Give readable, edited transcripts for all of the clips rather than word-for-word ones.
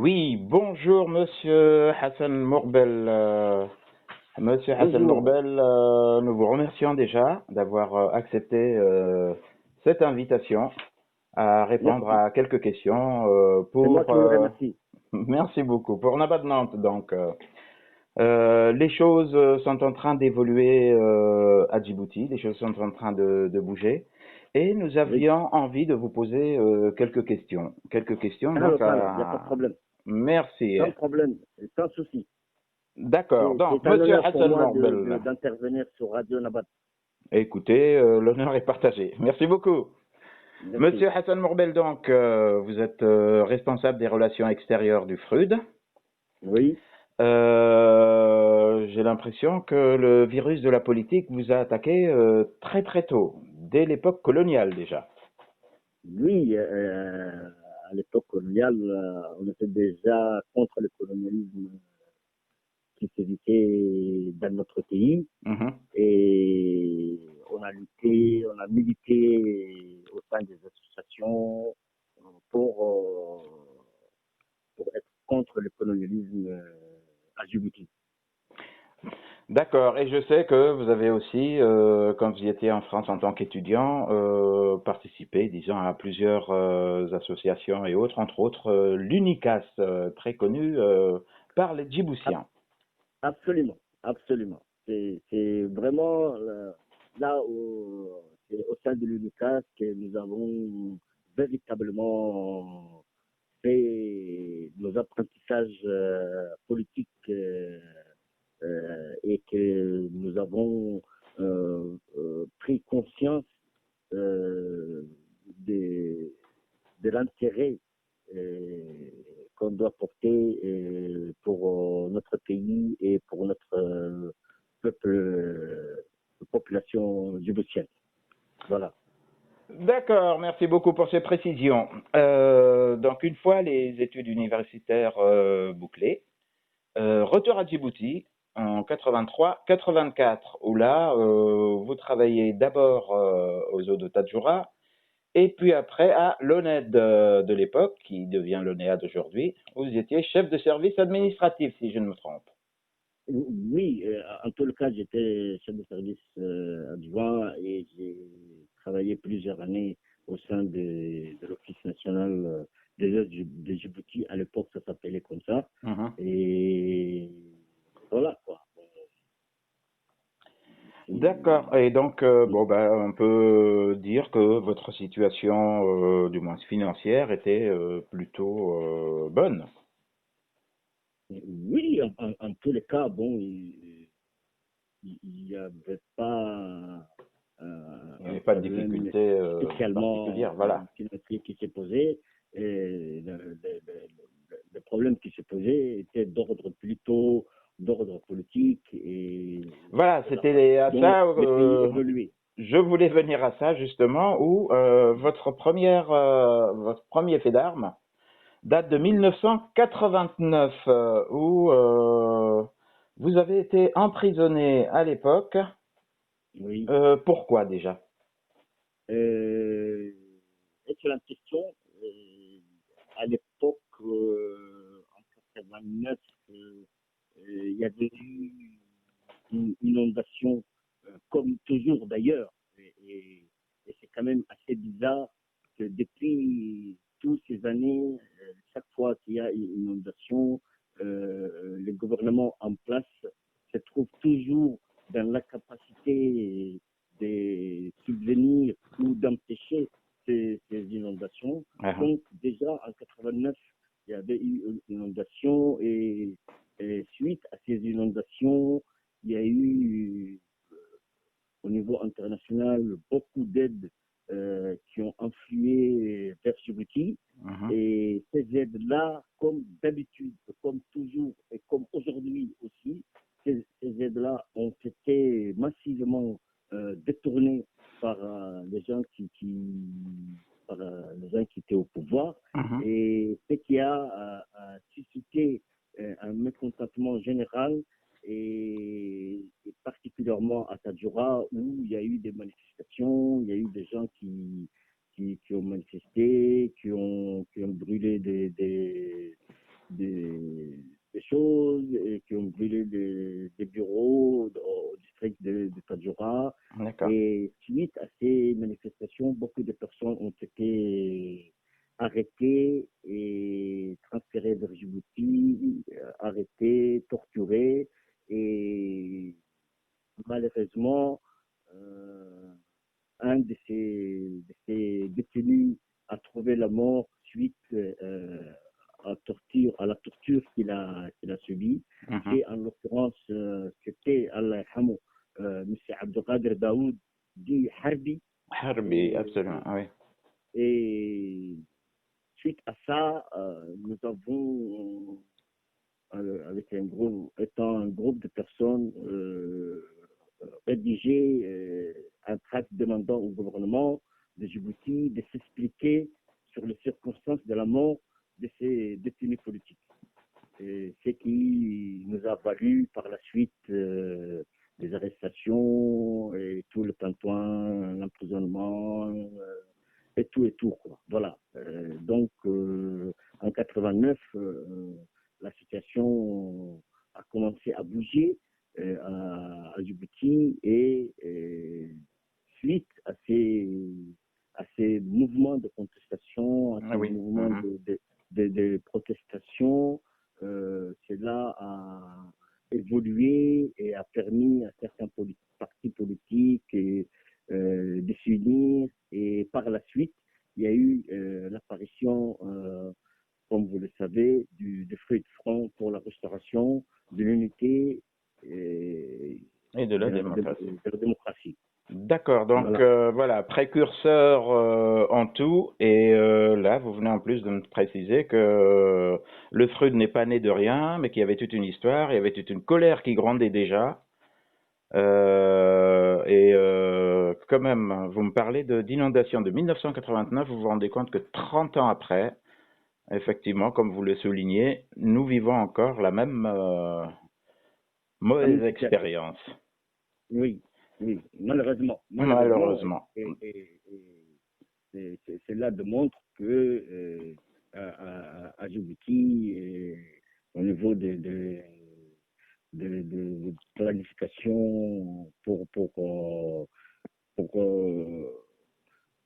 Oui, bonjour Monsieur Hassan Mourbel. Monsieur Hassan Bonjour. Mourbel, nous vous remercions déjà d'avoir accepté cette invitation à répondre Merci. à quelques questions C'est moi pour... qui vous remercie. merci beaucoup. Pour Nabat de Nantes, donc, les choses sont en train d'évoluer à Djibouti, les choses sont en train de bouger. Et nous Oui. avions envie de vous poser quelques questions. Quelques questions, Ah, donc, voilà, il n'y a pas de problème. merci. Sans problème, sans souci. D'accord. Donc, C'est un Monsieur honneur pour Hassan moi Morbel, d'intervenir sur Radio Nabat. écoutez, l'honneur est partagé. Merci beaucoup. Merci. Monsieur Hassan Morbel, donc, vous êtes responsable des relations extérieures du FRUD. Oui. J'ai l'impression que le virus de la politique vous a attaqué très très tôt, dès l'époque coloniale déjà. Oui, à l'époque coloniale, on était déjà contre le colonialisme qui sévissait dans notre pays. Mhm. Et on a lutté, on a milité au sein des associations pour, euh, pour être contre le colonialisme à Djibouti. D'accord. Et je sais que vous avez aussi, quand vous étiez en France en tant qu'étudiant, participé, disons, à plusieurs associations et autres, entre autres l'UNICAS, très connu par les Djiboutiens. Absolument, absolument. C'est vraiment là c'est au sein de l'UNICAS que nous avons véritablement fait nos apprentissages politiques et que nous avons pris conscience euh, de, de l'intérêt qu'on doit porter pour notre pays et pour notre peuple, population djiboutienne. Voilà. D'accord, merci beaucoup pour ces précisions. Donc, une fois les études universitaires bouclées, retour à Djibouti en 83-84, où là, vous travaillez d'abord aux eaux de Tadjoura, et puis après à l'ONED de l'époque, qui devient l'ONEA d'aujourd'hui, où vous étiez chef de service administratif, si je ne me trompe. Oui, en tout cas, j'étais chef de service adjoint et j'ai travaillé plusieurs années au sein de l'Office national des eaux de Djibouti. À l'époque, ça s'appelait comme ça. Mhm. Et voilà, quoi. D'accord. Et donc, bon, ben, on peut dire que votre situation, du moins financière, était plutôt bonne. Oui, en tous les cas, bon, il n'y avait pas Il n'y un avait pas de problème difficulté spécialement particulière, voilà. financier qui s'est posé. Et le problème qui s'est posé était d'ordre plutôt d'ordre politique et Voilà, de la c'était façon à dont ça, le pays évoluait. je voulais venir à ça justement, où votre premier fait d'armes date de 1989, où vous avez été emprisonné à l'époque. Oui. Pourquoi déjà? Euh, Excellente question. À l'époque, en 89, il y avait eu une inondation, comme toujours d'ailleurs. Et c'est quand même assez bizarre que depuis toutes ces années, chaque fois qu'il y a une inondation, les gouvernements en place se trouvent toujours dans la capacité de subvenir ou d'empêcher ces inondations. Ah, Donc déjà en 89, il y avait eu une inondation et suite à ces inondations, il y a eu au niveau international beaucoup d'aides qui ont influé vers Djibouti. mhm. Et ces aides-là, comme d'habitude, comme toujours et comme aujourd'hui aussi, ces aides-là ont été massivement détournées par les gens les gens qui étaient au pouvoir. Mhm. Et ce qui a suscité un mécontentement général et particulièrement à Tadjoura où il y a eu des manifestations, il y a eu des gens qui ont manifesté, qui ont brûlé des choses et qui ont brûlé des bureaux au district de Tadjoura. D'accord. Et suite à ces manifestations, beaucoup de personnes ont été arrêtées et transférées vers Djibouti, arrêtées, torturées. Et malheureusement, euh, un de ces détenus a trouvé la mort suite à la torture qu'il a subie. Mhm. C'est en l'occurrence, c'était Allah yarhamou, M. Abdelkader Daoud dit Harbi. Harbi, Et, absolument, oui. et suite à ça, nous avons, avec étant un groupe de personnes, rédigé un tract demandant au gouvernement de Djibouti de s'expliquer sur les circonstances de la mort de ces détenus politiques. Et ce qui nous a valu par la suite des arrestations et tout le tintouin, l'emprisonnement et tout quoi. Voilà. Donc en 89, la situation a commencé à bouger à Djibouti et suite à ces mouvements de contestation, à Ah ces oui. mouvements Mhm. de protestation, cela a évolué et a permis à certains partis politiques de s'unir. Et par la suite, il y a eu l'apparition, comme vous le savez, du Front de Front pour la restauration de l'unité et Et de la de démocratie. la démocratie. D'accord, donc Voilà. voilà, précurseur en tout, et là, vous venez en plus de me préciser que le Freud n'est pas né de rien, mais qu'il y avait toute une histoire, il y avait toute une colère qui grondait déjà. Et quand même, vous me parlez d'inondation de 1989, vous vous rendez compte que 30 ans après, effectivement, comme vous le soulignez, nous vivons encore la même La mauvaise même situation. expérience, Oui, oui, malheureusement. Malheureusement, malheureusement. cela démontre que à Djibouti, au niveau de planification pour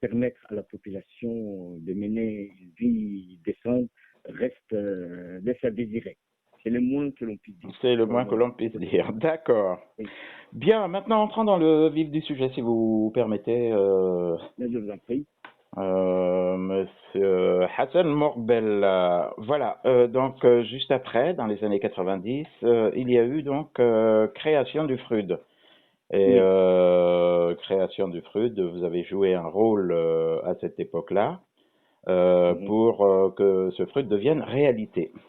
permettre à la population de mener une vie décente, laisse à désirer. C'est le moins que l'on puisse dire. C'est le Pour le moins que moment. l'on puisse dire. D'accord. Oui, Bien, maintenant entrons dans le vif du sujet, si vous permettez, mais je vous en prie. Monsieur Hassan Morbel. Voilà, donc juste après, dans les années 90, il y a eu donc création du FRUD. Et Oui. création du FRUD, vous avez joué un rôle à cette époque-là Mhm, pour que ce FRUD devienne réalité. mhm,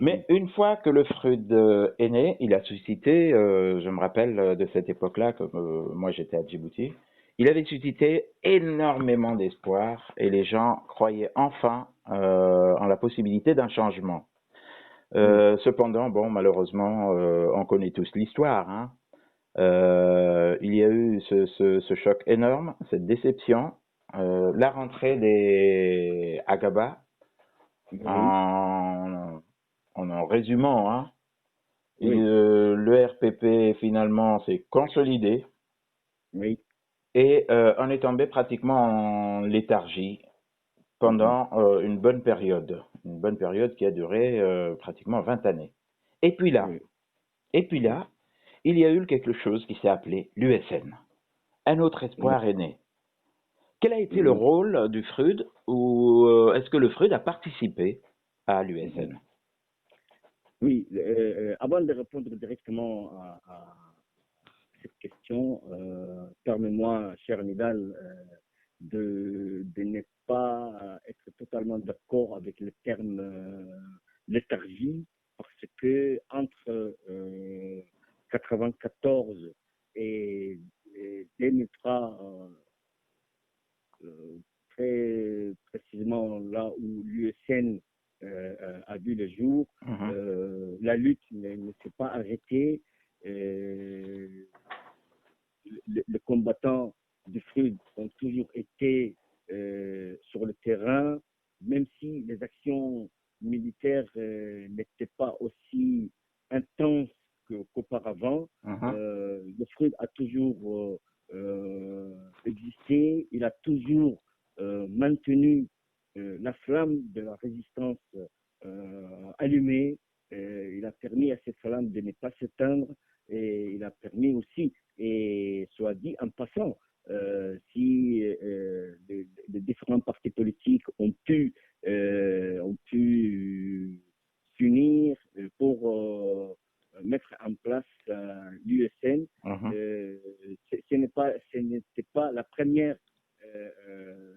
Mais une fois que le Freud est né, il a suscité, je me rappelle de cette époque-là, comme moi j'étais à Djibouti, il avait suscité énormément d'espoir et les gens croyaient enfin en la possibilité d'un changement. oui. Cependant, bon, malheureusement, on connaît tous l'histoire. Hein. Il y a eu ce choc énorme, cette déception, la rentrée des Agaba Oui, en, en résumant, hein, oui, le RPP finalement s'est consolidé oui. et on est tombé pratiquement en léthargie Mhm, pendant une bonne période qui a duré pratiquement 20 années. Et puis là, oui, et puis oui, là, il y a eu quelque chose qui s'est appelé l'USN. Un autre oui, espoir est né. Quel a été le mhm, rôle du FRUD ou est-ce que le FRUD a participé à mhm. l'USN? Oui, avant de répondre directement à cette question, permets-moi, cher Nidal, de ne pas être totalement d'accord avec le terme léthargie, parce que entre 94 et, et 2003, euh, très précisément là où l'USN a vu le jour, Mhm. la lutte ne s'est pas arrêtée. Euh, les combattants du FRUD ont toujours été sur le terrain, même si les actions militaire n'était pas aussi intense qu'auparavant. Mhm. Le FRUD a toujours existé, il a toujours maintenu la flamme de la résistance allumée. Il a permis à cette flamme de ne pas s'éteindre et il a permis aussi, et soit dit en passant, si les différents partis politiques ont pu s'unir pour mettre en place l'USN. Mhm. Ce n'était pas la première euh, euh,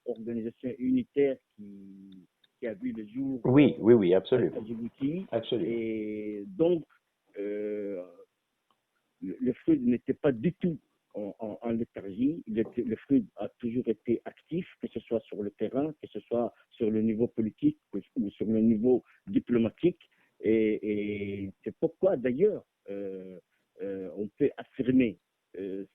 organisation unitaire qui a vu le jour Oui, oui, oui, absolument. à Djibouti. Absolument. Et donc, euh, le FRUD n'était pas du tout en léthargie. Le FRUD a toujours été actif, que ce soit sur le terrain, que ce soit sur le niveau politique ou sur le niveau diplomatique. Et c'est pourquoi, d'ailleurs, on peut affirmer,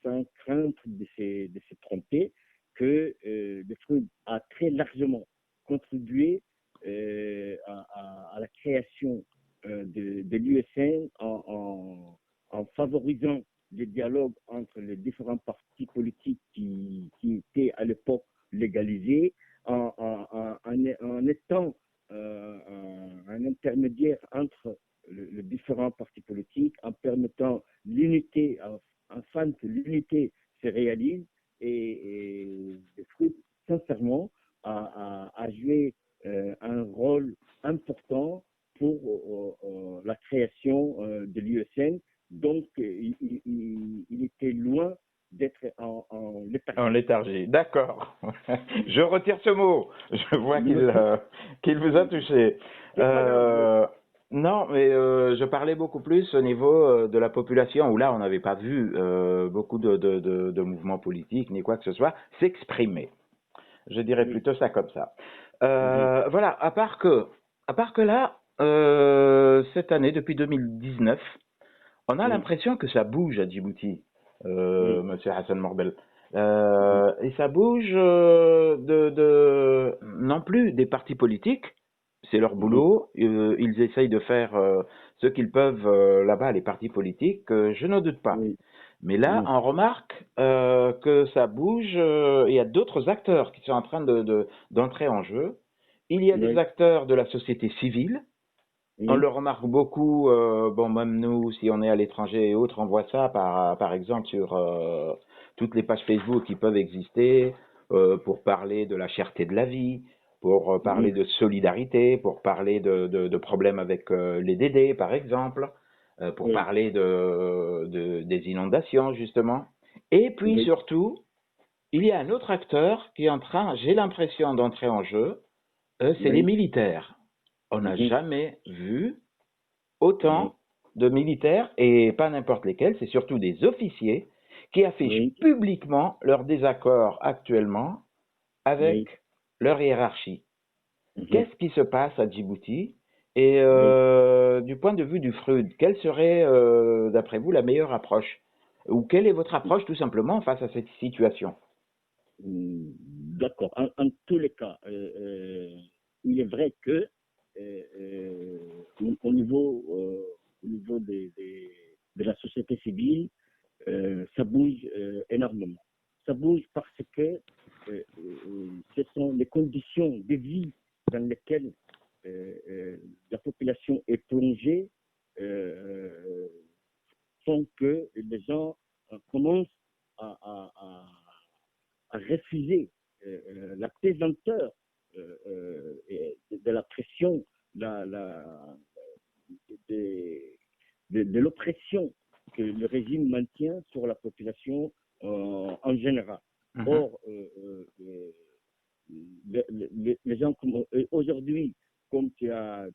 sans crainte de se tromper, que le FRUD a très largement contribué à la création de l'USN en favorisant les dialogues entre les différents partis politiques qui étaient à l'époque légalisés, en étant un intermédiaire entre les différents partis politiques, en permettant l'unité, afin que l'unité se réalise. Et le FRUD, sincèrement, a joué un rôle important pour la création de l'USN. Donc, il était loin d'être en En léthargie. léthargie, d'accord. Je retire ce mot. Je vois qu'il vous a touché. C'est pas grave. Non, mais je parlais beaucoup plus au niveau de la population, où là, on n'avait pas vu beaucoup de mouvements politiques, ni quoi que ce soit, s'exprimer. Je dirais Oui. plutôt ça comme ça. Mhm. Voilà, à part que là, cette année, depuis 2019, on a Oui. l'impression que ça bouge à Djibouti, Oui. Monsieur Hassan Morbel. Mhm. Et ça bouge non plus des partis politiques, c'est leur Mhm. boulot, ils essayent de faire ce qu'ils peuvent là-bas, les partis politiques, je n'en doute pas. Oui. Mais là, Mhm. on remarque que ça bouge, il y a d'autres acteurs qui sont en train d'entrer en jeu. Il y a des Oui. acteurs de la société civile, on Oui. le remarque beaucoup, bon, même nous, si on est à l'étranger et autres, on voit ça par exemple sur toutes les pages Facebook qui peuvent exister pour parler de la cherté de la vie, pour parler Mhm. de solidarité, pour parler de problèmes avec les DD, par exemple, pour Oui. parler des inondations, justement. Et puis Oui. surtout, il y a un autre acteur qui est en train, j'ai l'impression, d'entrer en jeu, c'est les Oui. militaires. On n'a Mhm. jamais vu Mhm. autant de militaires, et pas n'importe lesquels, c'est surtout des officiers, qui affichent Oui. publiquement leur désaccord actuellement avec Oui. leur hiérarchie. Mhm. Qu'est-ce qui se passe à Djibouti? Et Oui. du point de vue du FRUD, quelle serait, d'après vous, la meilleure approche? Ou quelle est votre approche tout simplement face à cette situation? D'accord. En tous les cas, il est vrai que au niveau de la société civile, ça bouge énormément. Ça bouge parce que ce sont les conditions de vie dans lesquelles la population est plongée euh, font que les gens commencent à refuser la pesanteur de la pression, de, de l'oppression que le régime maintient sur la population en général. Mhm. Or, les gens, aujourd'hui, comme tu as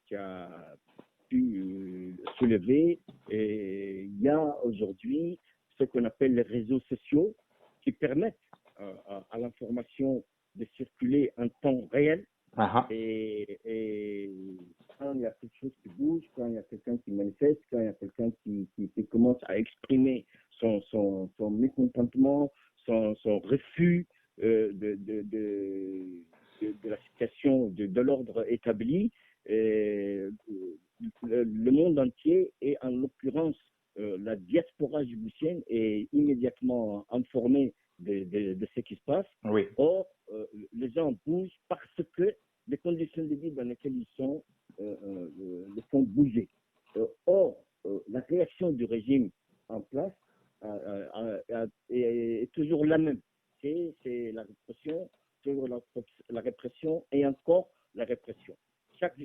pu soulever, et il y a aujourd'hui ce qu'on appelle les réseaux sociaux qui permettent à l'information de circuler en temps réel. Ah Et quand il y a quelque chose qui bouge, quand il y a quelqu'un qui manifeste, quand il y a quelqu'un qui commence à exprimer son mécontentement, son refus de de la situation de l'ordre établi, le monde entier et en l'occurrence la diaspora djiboutienne est immédiatement informée de ce qui se passe. Oui. Or, les gens bougent parce que les conditions de vie dans lesquelles ils sont les font bouger. Or, la réaction du régime en place est toujours la même. C'est la répression, toujours la répression et encore la répression. Chaque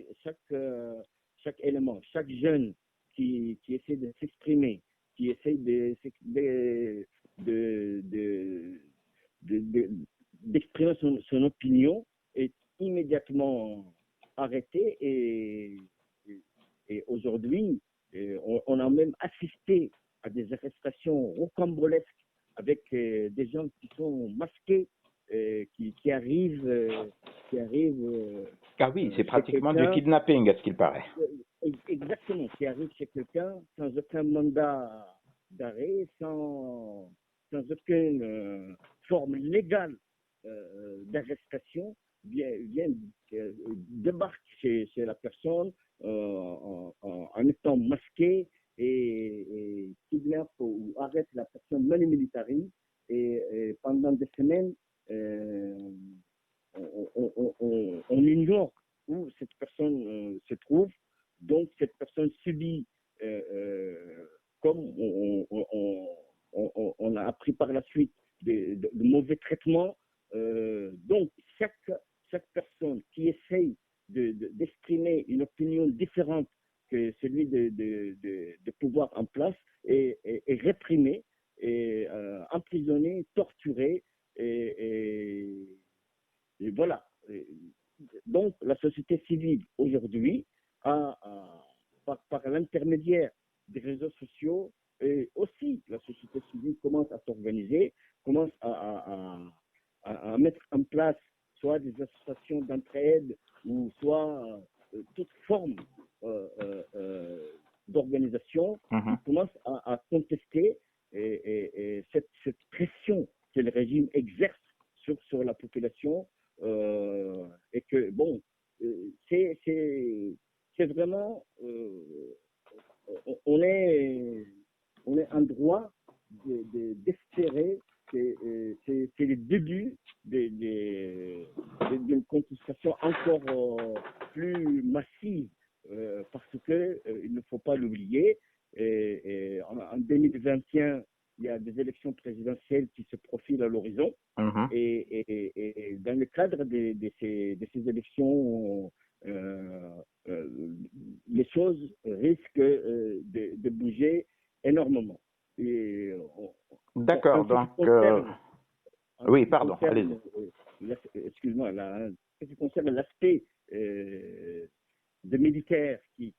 élément, chaque jeune qui essaie de s'exprimer, qui essaie d'exprimer son opinion est immédiatement arrêté et aujourd'hui, on a même assisté à des arrestations rocambolesques avec des gens qui sont masqués, qui arrivent. Ah oui, c'est chez pratiquement du quelqu'un. kidnapping, à ce qu'il paraît. Exactement, qui arrive chez quelqu'un sans aucun mandat d'arrêt, sans aucune forme légale d'arrestation, débarque chez la personne en étant masqué et kidnappe ou arrête la personne non militaire et pendant des semaines, on ignore où cette personne se trouve. Donc, cette personne subit, comme on a appris par la suite, de mauvais traitements. Donc, chaque personne qui essaye d'exprimer une opinion différente que celui de pouvoir en place est réprimée, est emprisonnée, torturée et voilà. Donc, la société civile aujourd'hui par l'intermédiaire des réseaux sociaux et aussi la société civile commence à s'organiser, commence à mettre en place soit des associations d'entraide ou soit toute forme d'organisation qui commence à contester cette pression que le régime exerce sur la population et que bon, c'est vraiment on est en droit d'espérer que c'est le début d'une contestation encore plus massive parce que il ne faut pas l'oublier en 2021 il y a des élections présidentielles qui se profilent à l'horizon et dans le cadre de ces élections les choses risquent de bouger énormément. D'accord, donc... oui, pardon, allez-y. Excuse-moi, en ce qui concerne l'aspect des militaires qui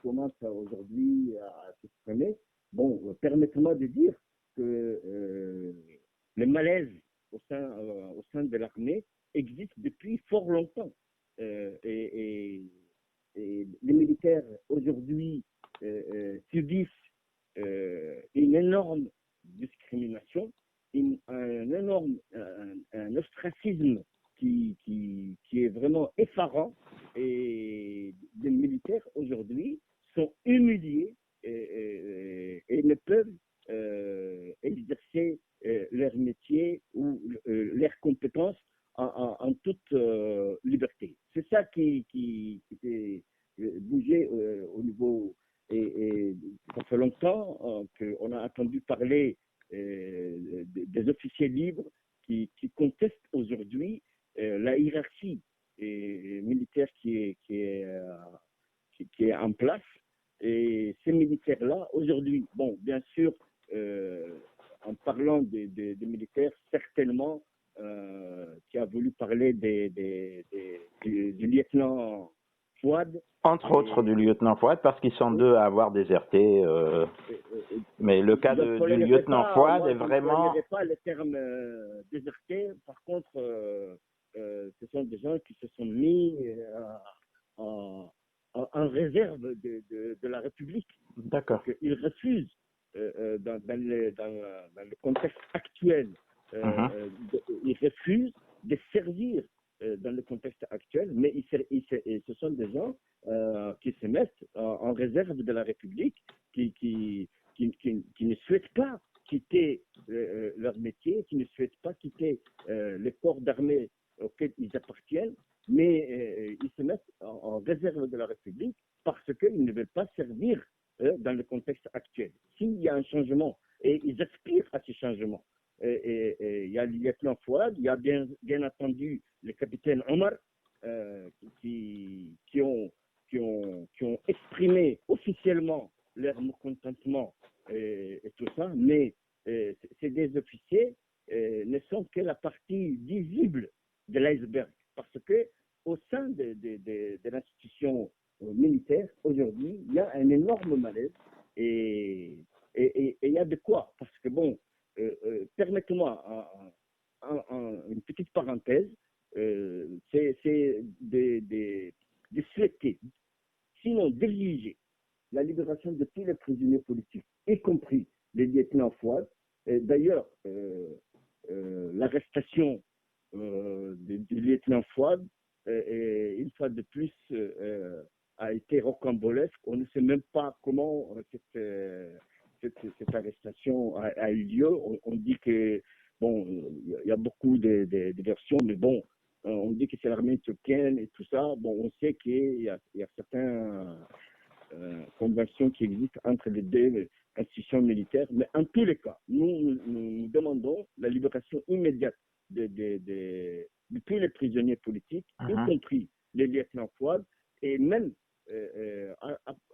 commencent aujourd'hui à s'exprimer, bon, permettez-moi de dire que le malaise au sein de l'armée existe depuis fort longtemps. Et les militaires aujourd'hui subissent une énorme discrimination, un ostracisme qui est vraiment effarant. Et les militaires aujourd'hui sont humiliés et ne peuvent exercer leur métier ou leurs compétences en toute liberté. C'est ça qui fait bouger au niveau et ça fait longtemps qu'on a entendu parler des officiers libres qui contestent aujourd'hui la hiérarchie militaire qui est en place. Et ces militaires-là, aujourd'hui, bon, bien sûr, en parlant des militaires, certainement, qui a voulu parler du lieutenant Fouad. Entre autres du lieutenant Fouad, parce qu'ils sont deux à avoir déserté. Mais le cas du lieutenant Fouad est vraiment... Je n'emploierai pas le terme déserté. Par contre, ce sont des gens qui se sont mis en réserve de la République. D'accord. Ils refusent, dans le contexte actuel, ils refusent de servir dans le contexte actuel, mais ce sont des gens qui se mettent en réserve de la République, qui ne souhaitent pas quitter leur métier, qui ne souhaitent pas quitter les corps d'armée auxquels ils appartiennent, mais ils se mettent en réserve de la République parce qu'ils ne veulent pas servir dans le contexte actuel. S'il y a un changement, et ils aspirent à ce changement, il y a le lieutenant Fouad, il y a bien entendu le capitaine Omar, qui ont exprimé officiellement leur mécontentement et tout ça, mais ces des officiers ne sont que la partie visible de l'iceberg, parce que au sein de l'institution militaire, aujourd'hui, il y a un énorme malaise et il y a de quoi, parce que bon, permettez-moi une petite parenthèse, c'est de souhaiter, sinon d'exiger la libération de tous les prisonniers politiques, y compris les lieutenants Fouad. D'ailleurs, l'arrestation du lieutenant Fouad, une fois de plus, a été rocambolesque. On ne sait même pas comment cette arrestation a eu lieu. On dit que, bon, il y a beaucoup de versions, mais bon, on dit que c'est l'armée éthiopienne et tout ça. Bon, on sait qu'il y a certaines conventions qui existent entre les deux institutions militaires, mais en tous les cas, nous demandons la libération immédiate de tous les prisonniers politiques, y compris les lieutenants Fouad, et même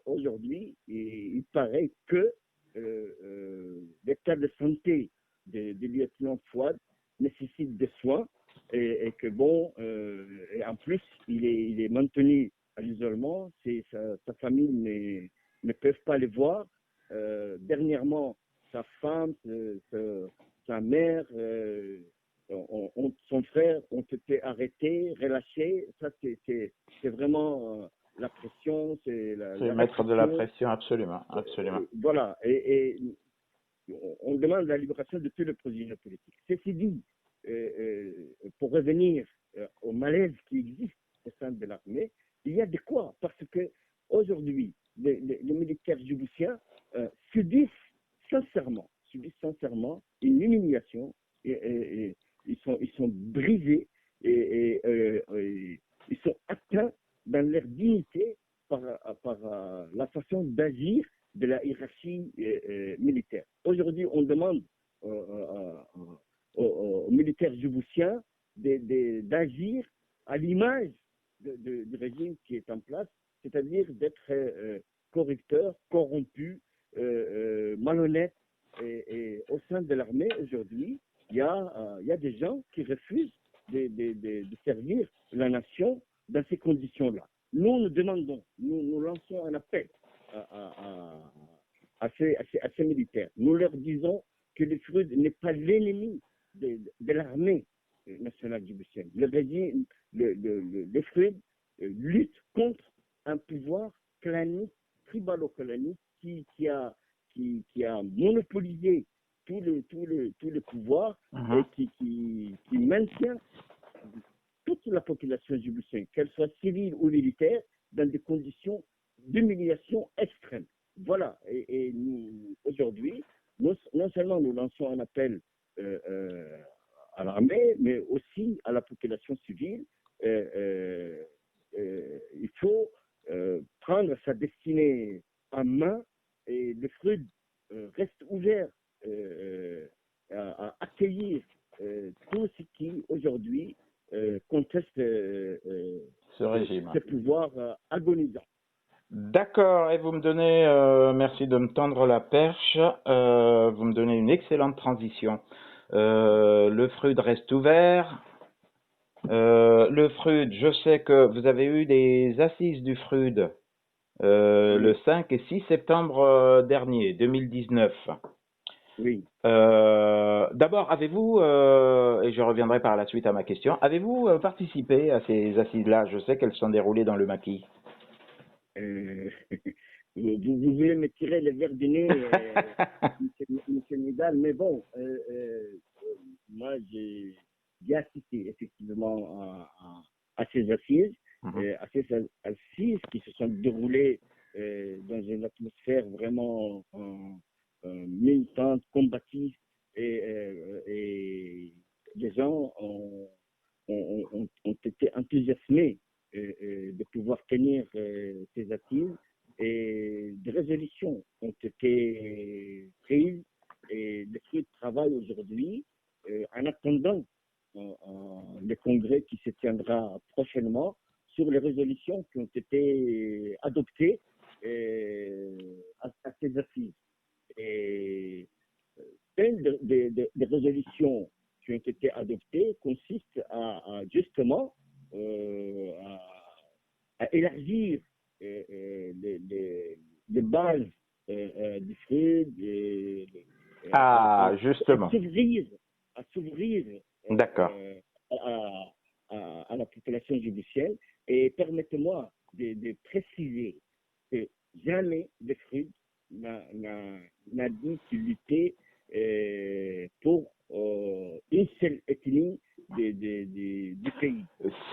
aujourd'hui, il paraît que l'état de santé des lieutenants Fouad nécessite des soins et que bon, et en plus, il est maintenu à l'isolement, sa famille ne peuvent pas les voir. Dernièrement, sa femme, sa mère, son frère ont été arrêtés, relâchés. Ça, c'est vraiment la pression. C'est mettre de la pression, absolument. Voilà. Et on demande la libération de tous les prisonniers politiques. Ceci dit, pour revenir au malaise qui existe au sein de l'armée, il y a de quoi, parce que aujourd'hui, les militaires djiboutiens subissent sincèrement une humiliation et ils sont brisés et ils sont atteints dans leur dignité par la façon d'agir de la hiérarchie militaire. Aujourd'hui, on demande aux militaires djiboutiens d'agir à l'image du régime qui est en place, c'est-à-dire d'être corrupteur, corrompu, malhonnête. Et au sein de l'armée, aujourd'hui, il y a des gens qui refusent de servir la nation dans ces conditions-là. Nous demandons, nous lançons un appel à ces militaires. Nous leur disons que le FRUD n'est pas l'ennemi de l'armée nationale djiboutienne. Le régime, le FRUD lutte contre un pouvoir clanique, tribalo-clanique, qui a monopolisé tous les pouvoirs et qui maintient toute la population djiboutienne, qu'elle soit civile ou militaire, dans des conditions d'humiliation extrême. Voilà. Et nous, aujourd'hui, non seulement nous lançons un appel à l'armée, mais aussi à la population civile. Il faut prendre sa destinée en main et le FRUD reste ouvert à accueillir tout ce qui aujourd'hui conteste ce régime, ce pouvoir agonisant. D'accord, et vous me donnez, merci de me tendre la perche, vous me donnez une excellente transition. Le FRUD reste ouvert. Le FRUD, je sais que vous avez eu des assises du FRUD le 5 et 6 septembre dernier, 2019. Oui. D'abord, avez-vous, et je reviendrai par la suite à ma question, avez-vous participé à ces assises-là? Je sais qu'elles sont déroulées dans le maquis. Vous voulez me tirer le verre du nez, monsieur Nidal, mais bon, moi, j'ai assisté effectivement à ces assises, à ces assises qui se sont déroulées dans une atmosphère vraiment militante, combative, et les gens ont été enthousiasmés de pouvoir tenir ces assises, et des résolutions ont été prises et les fruits de travail aujourd'hui, en attendant le congrès qui se tiendra prochainement, sur les résolutions qui ont été adoptées à ces assises. Et une des résolutions qui ont été adoptées consiste justement à élargir les bases du FRUD, Ah, justement. à s'ouvrir D'accord. à la population djiboutienne. Et permettez-moi de préciser que jamais le FRUD n'a dit qu'il luttait pour une seule ethnie du pays.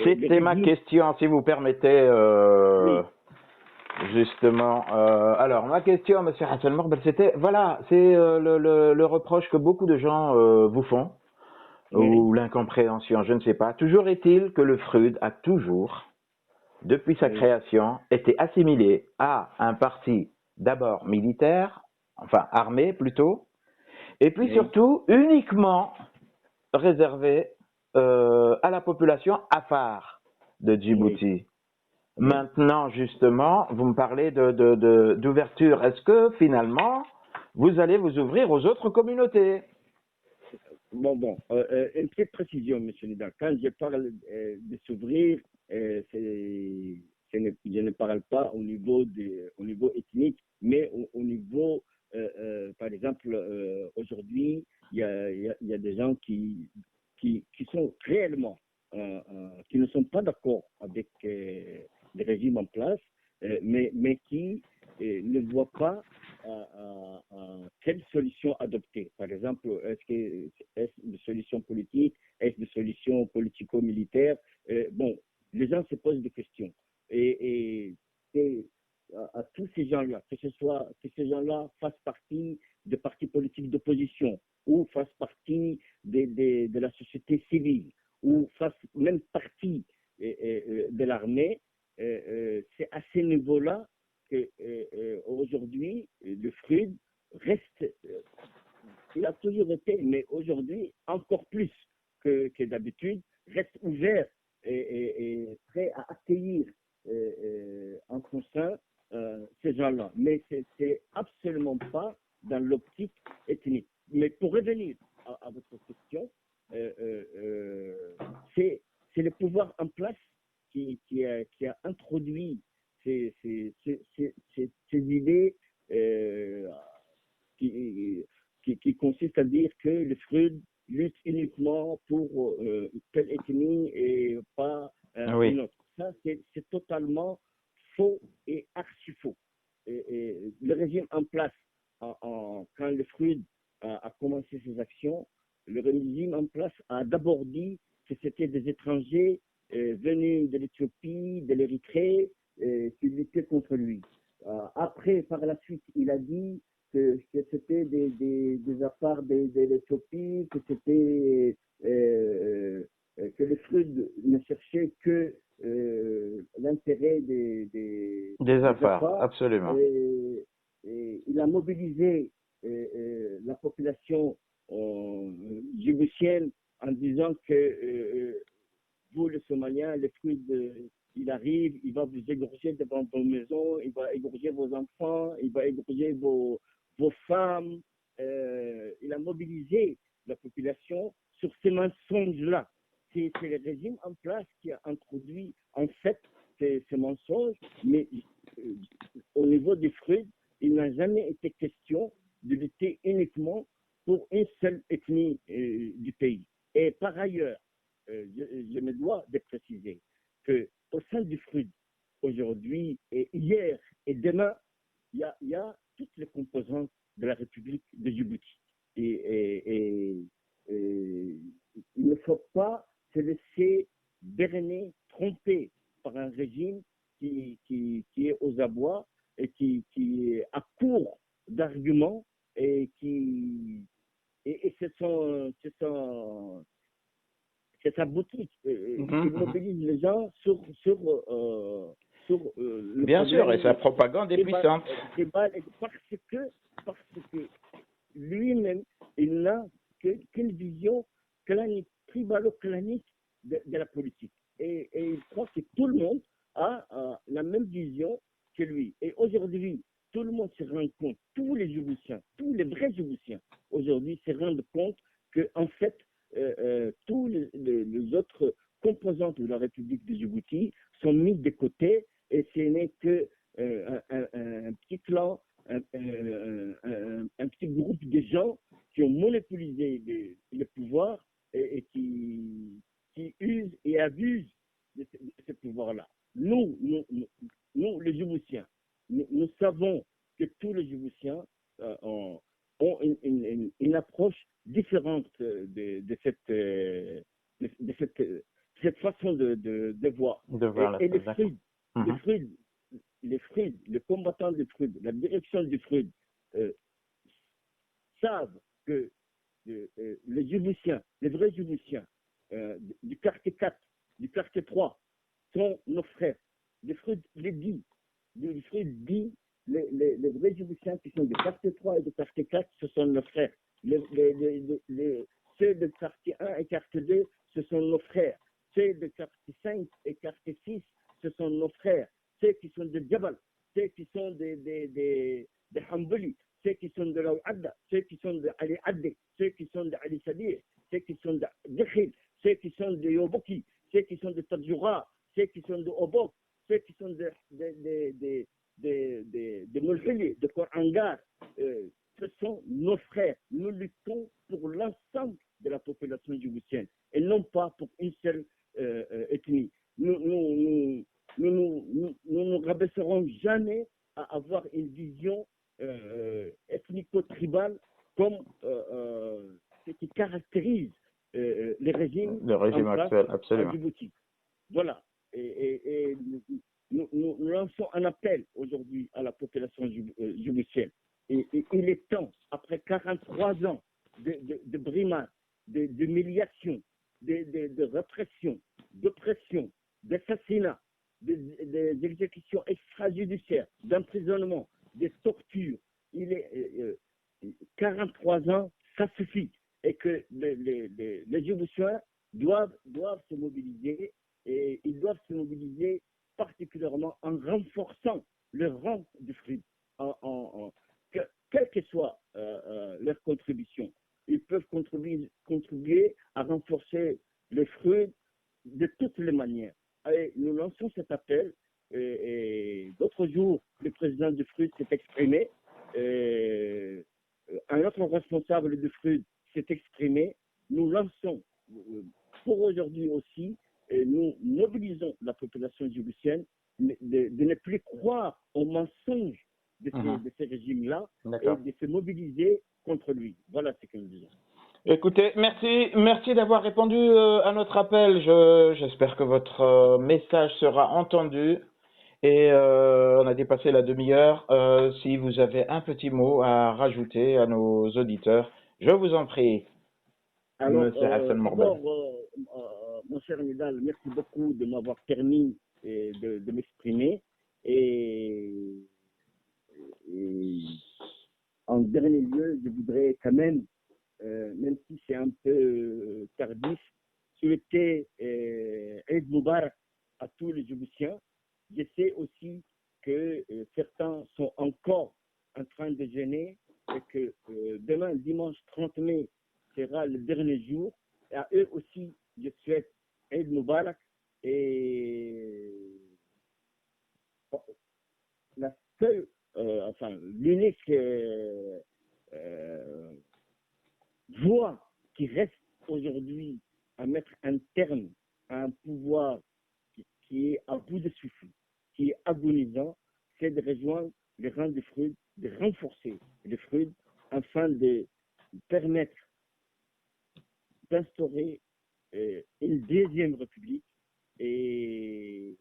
C'était ma question, si vous permettez, Oui. justement. Alors, ma question, M. Hassan Morbel, c'était, voilà, c'est le reproche que beaucoup de gens vous font, Oui. ou l'incompréhension, je ne sais pas. Toujours est-il que le FRUD a toujours, depuis sa création, été assimilé à un parti d'abord militaire, enfin armé plutôt, et puis surtout uniquement réservé à la population afar de Djibouti. Oui. Maintenant, justement, vous me parlez d'ouverture. Est-ce que finalement, vous allez vous ouvrir aux autres communautés? Bon, une petite précision, M. Nida. Quand je parle de s'ouvrir, je ne parle pas au niveau ethnique, mais au niveau, par exemple, aujourd'hui, il y a des gens qui sont réellement, qui ne sont pas d'accord avec les régimes en place, mais qui ne voient pas quelle solution adopter. Par exemple, est-ce une solution politique, est-ce une solution politico-militaire? Bon, les gens se posent des questions. Et à tous ces gens-là, que ces gens-là fassent partie de partis politiques d'opposition, ou fassent partie de la société civile, ou fassent même partie de l'armée, c'est à ce niveau-là que aujourd'hui, le FRUD reste, il a toujours été, mais aujourd'hui encore plus que d'habitude, reste ouvert et prêt à accueillir en son sein ces gens-là. Mais c'est absolument pas dans l'optique ethnique. Mais pour revenir à votre question, c'est le pouvoir en place qui a introduit ces idées qui consistent à dire que le FRUD lutte uniquement pour telle ethnie et pas une autre. Ça, c'est totalement faux et archi faux. Le régime en place, quand le FRUD a commencé ses actions, le régime en place a d'abord dit que c'était des étrangers venus de l'Éthiopie, de l'Érythrée, qui luttaient contre lui. Après, par la suite, il a dit que c'était des affaires de l'Éthiopie, que c'était que le FRUD ne cherchait que l'intérêt des affaires, absolument. Et il a mobilisé la population djiboutienne en disant que vous, les Somaliens, le FRUD, il arrive, il va vous égorger devant vos maisons, il va égorger vos enfants, il va égorger vos femmes. Il a mobilisé la population sur ces mensonges-là. C'est le régime en place qui a introduit en fait ces mensonges, mais au niveau des FRUD, il n'a jamais été question de lutter uniquement pour une seule ethnie du pays. Et par ailleurs, je me dois de préciser qu'au sein du FRUD, aujourd'hui et hier et demain, il y a toutes les composantes de la République de Djibouti. Et il il ne faut pas se laisser berner, tromper par un régime qui est aux abois et qui est à court d'arguments et et c'est sa boutique. Il mobilise les gens sur le Bien sûr, et problème sa propagande est puissante. parce que lui-même, il n'a qu'une vision clanique, tribalo-clanique de la politique. Et il croit que tout le monde a la même vision que lui. Et aujourd'hui, tout le monde se rend compte, tous les Djiboutiens, tous les vrais Djiboutiens, aujourd'hui se rendent compte que en fait, tous les autres composantes de la République de Djibouti sont mis de côté et ce n'est que un petit clan, un petit groupe de gens qui ont monopolisé le pouvoir et qui usent et abusent de ce pouvoir-là. Nous, les Djiboutiens, nous savons que tous les Djiboutiens ont une approche différente de cette façon de voir. Et les Fruits, les combattants des Fruits, la direction des Fruits savent que les Djiboutiens, les vrais Djiboutiens du quartier 4, du quartier 3 sont nos frères. Les Fruits les dit, les Fruits dit, les vrais Djiboutiens qui sont du quartier 3 et du quartier 4, ce sont nos frères. Ceux de quartier 1 et quartier 2, ce sont nos frères. Ceux de quartier 5 et quartier 6, ce sont nos frères. Ceux qui sont de Djabal, ceux qui sont de Hambali, ceux qui sont de Laouadda, ceux qui sont de Ali Adde, ceux qui sont de Ali Sadir, ceux qui sont de Dekhil, ceux qui sont de Yoboki, ceux qui sont de Tadjoura, ceux qui sont de Obok, ceux qui sont de Moulhili, de Korangar, ce sont nos frères. Nous luttons pour l'ensemble de la population djiboutienne et non pas pour une seule ethnie. Nous nous rabaisserons jamais à avoir une vision ethnico-tribale comme ce qui caractérise le régime actuel, absolument. à Djibouti. Voilà. Et nous lançons un appel aujourd'hui à la population djiboutienne. Et il est temps, après 43 ans de brimades, d'humiliation, de répression, d'oppression, d'assassinat, des exécutions extrajudiciaires, d'emprisonnement, des tortures. Il est 43 ans, ça suffit. Et que les Djiboutiens doivent se mobiliser, et ils doivent se mobiliser particulièrement en renforçant le rang du FRID, quelle que soit leur contribution. Ils peuvent contribuer à renforcer le FRID de toutes les manières. Et nous lançons cet appel. Et d'autres jours, le président du FRUD s'est exprimé. Un autre responsable du FRUD s'est exprimé. Nous lançons pour aujourd'hui aussi, nous mobilisons la population djiboutienne de ne plus croire aux mensonges de ces régimes-là et de se mobiliser contre lui. Voilà ce que nous disons. Écoutez, merci d'avoir répondu à notre appel. J'espère que votre message sera entendu. Et on a dépassé la demi-heure. Si vous avez un petit mot à rajouter à nos auditeurs, je vous en prie. Alors, d'abord, mon cher Nidal, merci beaucoup de m'avoir permis de m'exprimer. Et en dernier lieu, je voudrais quand même si c'est un peu tardif, souhaiter Eid Mubarak à tous les Djiboutiens. Je sais aussi que certains sont encore en train de jeûner et que demain, dimanche 30 mai, sera le dernier jour. Et à eux aussi, je souhaite Eid Mubarak. Et la seule, l'unique voie qui reste aujourd'hui à mettre un terme à un pouvoir qui est à bout de souffle, qui est agonisant, c'est de rejoindre les rangs des FRUD, de renforcer les FRUD afin de permettre d'instaurer une deuxième république et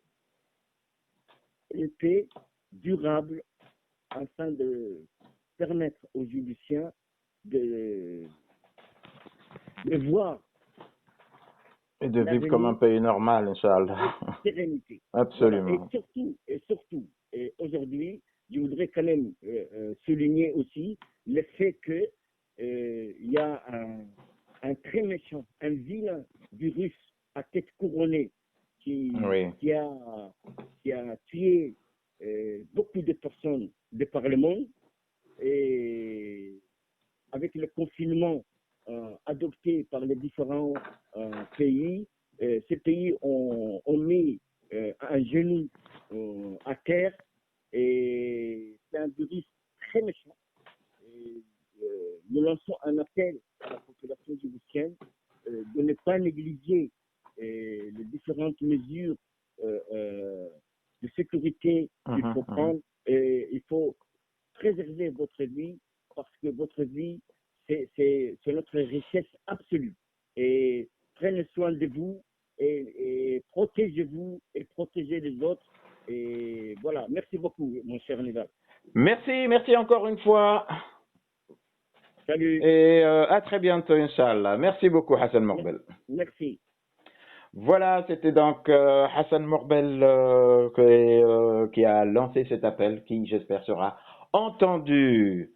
une paix durable afin de permettre aux Djiboutiens de, de voir Et de vivre comme un l'avenir pays normal, Inch'Allah. avec sérénité. Voilà. Absolument. Et aujourd'hui, je voudrais quand même souligner aussi le fait que il y a un très méchant, un vilain virus à tête couronnée Oui. qui a tué beaucoup de personnes de par le monde et avec le confinement adopté par les différents pays, ces pays ont mis un genou à terre et c'est un virus très méchant. Et, nous lançons un appel à la population djiboutienne de ne pas négliger les différentes mesures de sécurité qu'il faut prendre. Et il faut préserver votre vie parce que votre vie, c'est notre richesse absolue. Et prenez soin de vous et protégez-vous et protégez les autres. Et voilà, merci beaucoup, mon cher Nidal. Merci encore une fois. Salut. Et à très bientôt, Inch'Allah. Merci beaucoup, Hassan Morbel. Merci. Voilà, c'était donc Hassan Morbel qui a lancé cet appel, qui, j'espère, sera entendu